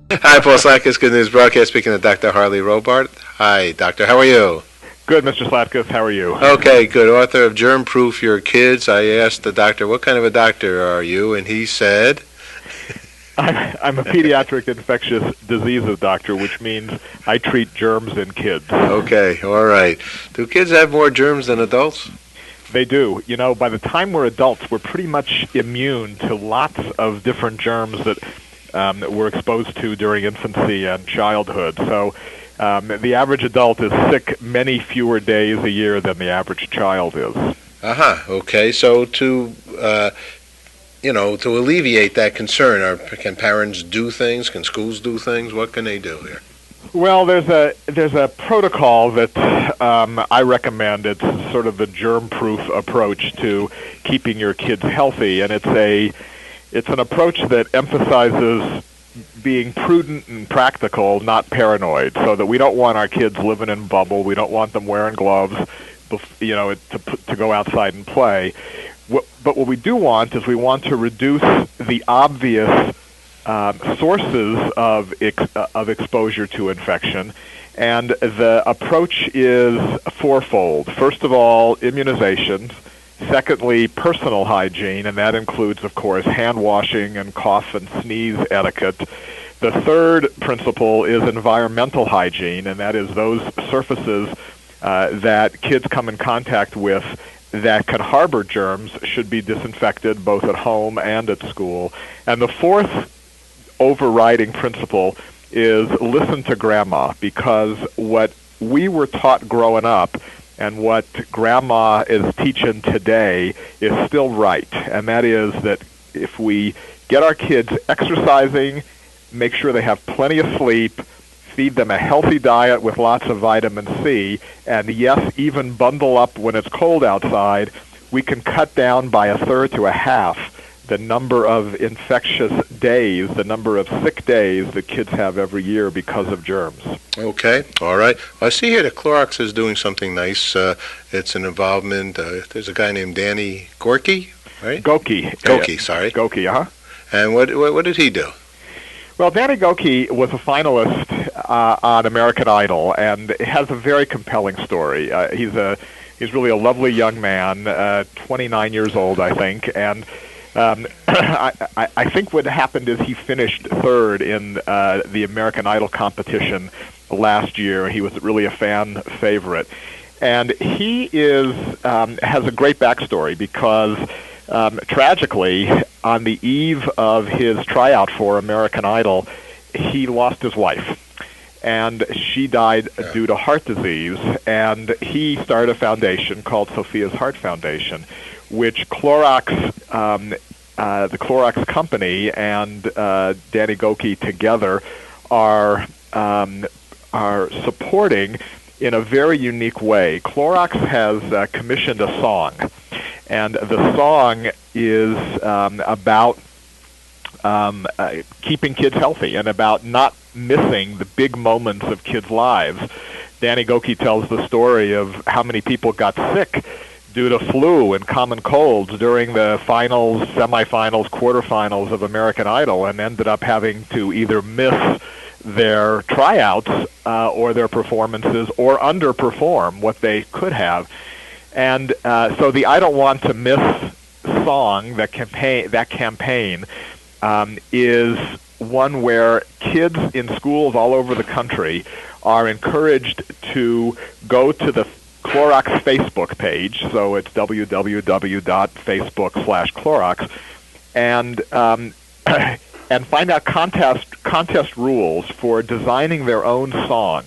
Hi, Paul Slakis, Good News Broadcast, speaking to Dr. Harley Rotbart. Hi, Doctor. How are you? Good, Mr. Slatkus. How are you? Okay, good. Author of Germ Proof Your Kids. I asked the doctor, what kind of a doctor are you? And he said, I'm a pediatric infectious diseases doctor, which means I treat germs in kids. okay, all right. Do kids have more germs than adults? They do. You know, by the time we're adults, we're pretty much immune to lots of different germs that we're exposed to during infancy and childhood. So the average adult is sick many fewer days a year than the average child is. Okay. So to alleviate that concern, can parents do things? Can schools do things? What can they do here? Well, there's a protocol that I recommend. It's sort of the germ-proof approach to keeping your kids healthy, and it's an approach that emphasizes being prudent and practical, not paranoid. So that we don't want our kids living in a bubble. We don't want them wearing gloves, to go outside and play. But what we do want is we want to reduce the obvious sources of exposure to infection, and the approach is fourfold. First of all, immunizations. Secondly, personal hygiene, and that includes, of course, hand washing and cough and sneeze etiquette. The third principle is environmental hygiene, and that is those surfaces that kids come in contact with that could harbor germs should be disinfected both at home and at school. And the fourth overriding principle is listen to grandma, because what we were taught growing up and what grandma is teaching today is still right. And that is that if we get our kids exercising, make sure they have plenty of sleep, feed them a healthy diet with lots of vitamin C, and yes, even bundle up when it's cold outside, we can cut down by a third to a half the number of infectious days, the number of sick days that kids have every year because of germs. Okay, all right. I see here that Clorox is doing something nice. It's an involvement. There's a guy named Danny Gokey, right? Gokey, Sorry. Gokey, uh-huh. And what did he do? Well, Danny Gokey was a finalist on American Idol, and has a very compelling story. He's really a lovely young man, 29 years old, I think, and I think what happened is he finished third in the American Idol competition last year. He was really a fan favorite, and he has a great backstory because tragically, on the eve of his tryout for American Idol, he lost his wife, and she died due to heart disease, and he started a foundation called Sophia's Heart Foundation, which the Clorox Company and Danny Gokey together are supporting in a very unique way. Clorox has commissioned a song, and the song is about keeping kids healthy and about not missing the big moments of kids' lives. Danny Gokey tells the story of how many people got sick due to flu and common colds during the finals, semifinals, quarterfinals of American Idol, and ended up having to either miss their tryouts or their performances, or underperform what they could have. And so the I Don't Want to Miss song, that campaign is one where kids in schools all over the country are encouraged to go to the Clorox Facebook page, so it's www.facebook/Clorox, and find out contest rules for designing their own song,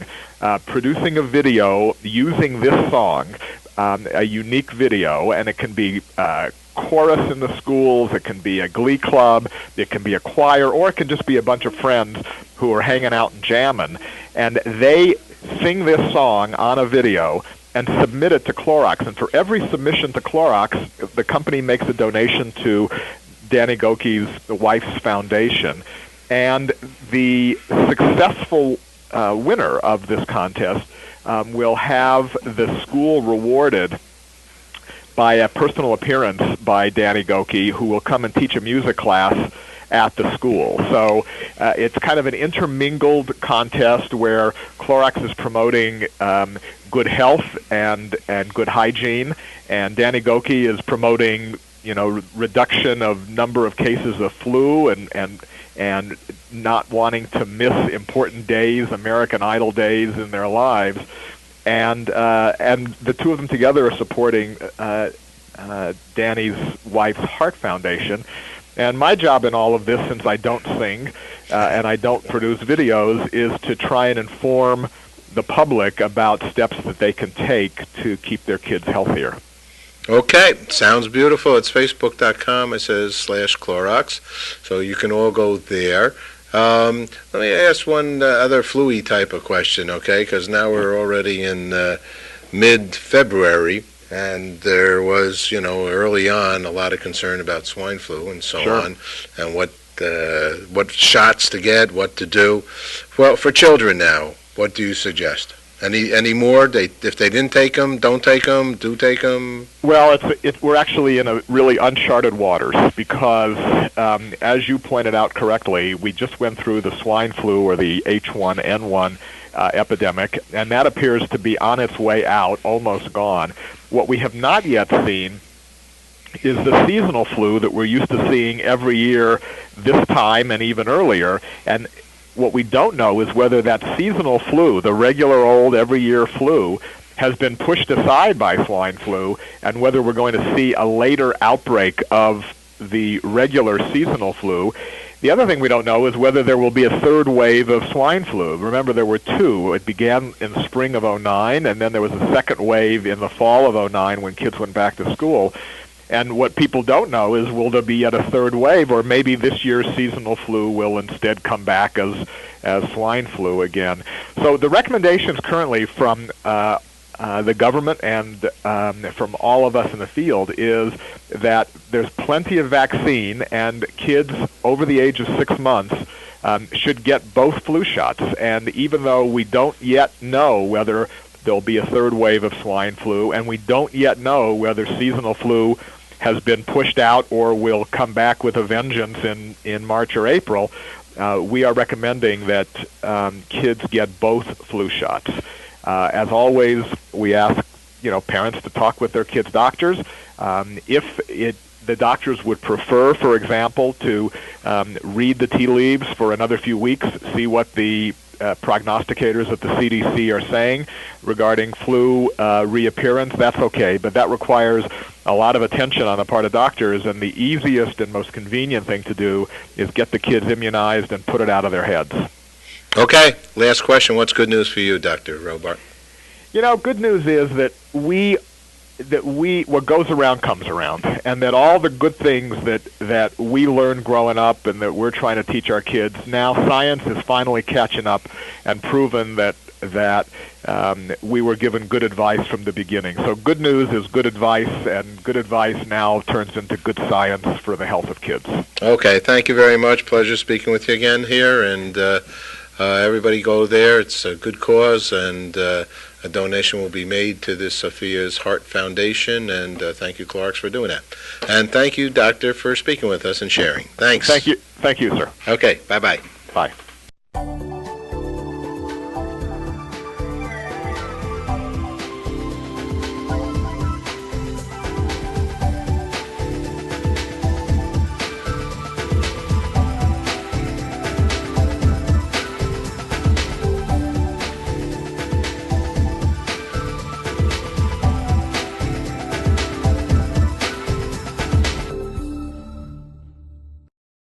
producing a video using this song, a unique video, and it can be chorus in the schools, it can be a glee club, it can be a choir, or it can just be a bunch of friends who are hanging out and jamming, and they sing this song on a video and submit it to Clorox. And for every submission to Clorox, the company makes a donation to Danny Gokey's wife's foundation. And the successful winner of this contest will have the school rewarded by a personal appearance by Danny Gokey, who will come and teach a music class at the school. So it's kind of an intermingled contest where Clorox is promoting good health and good hygiene, and Danny Gokey is promoting reduction of number of cases of flu and not wanting to miss important days, American Idol days in their lives, and the two of them together are supporting Danny's wife's heart foundation. And my job in all of this, since I don't sing and I don't produce videos, is to try and inform the public about steps that they can take to keep their kids healthier. Okay, sounds beautiful. It's facebook.com. It says /Clorox, so you can all go there. Let me ask one other flu-y type of question, okay? Because now we're already in mid-February, and there was, early on a lot of concern about swine flu and so on, and what shots to get, what to do. Well, for children now, what do you suggest? Any more? If they didn't take them, don't take them, do take them? Well, we're actually in a really uncharted waters because, as you pointed out correctly, we just went through the swine flu or the H1N1 epidemic, and that appears to be on its way out, almost gone. What we have not yet seen is the seasonal flu that we're used to seeing every year this time and even earlier, and what we don't know is whether that seasonal flu, the regular old every year flu, has been pushed aside by swine flu, and whether we're going to see a later outbreak of the regular seasonal flu. The other thing we don't know is whether there will be a third wave of swine flu. Remember, there were two. It began in the spring of '09, and then there was a second wave in the fall of '09 when kids went back to school. And what people don't know is, will there be yet a third wave, or maybe this year's seasonal flu will instead come back as swine flu again. So the recommendations currently from the government and from all of us in the field is that there's plenty of vaccine, and kids over the age of 6 months should get both flu shots. And even though we don't yet know whether there'll be a third wave of swine flu, and we don't yet know whether seasonal flu has been pushed out or will come back with a vengeance in March or April, we are recommending that kids get both flu shots. As always, we ask parents to talk with their kids' doctors. If the doctors would prefer, for example, to read the tea leaves for another few weeks, see what the prognosticators at the CDC are saying regarding flu reappearance, that's okay, but that requires a lot of attention on the part of doctors, and the easiest and most convenient thing to do is get the kids immunized and put it out of their heads. Okay, last question. What's good news for you, Dr. Rotbart? Good news is that what goes around comes around, and that all the good things that we learned growing up and that we're trying to teach our kids, now science is finally catching up and proven that we were given good advice from the beginning. So good news is good advice, and good advice now turns into good science for the health of kids. Okay, thank you very much. Pleasure speaking with you again here, and everybody go there. It's a good cause, and a donation will be made to this Sophia's Heart Foundation, and thank you, Clorox, for doing that. And thank you, Doctor, for speaking with us and sharing. Thanks. Thank you, sir. Okay, bye-bye. Bye.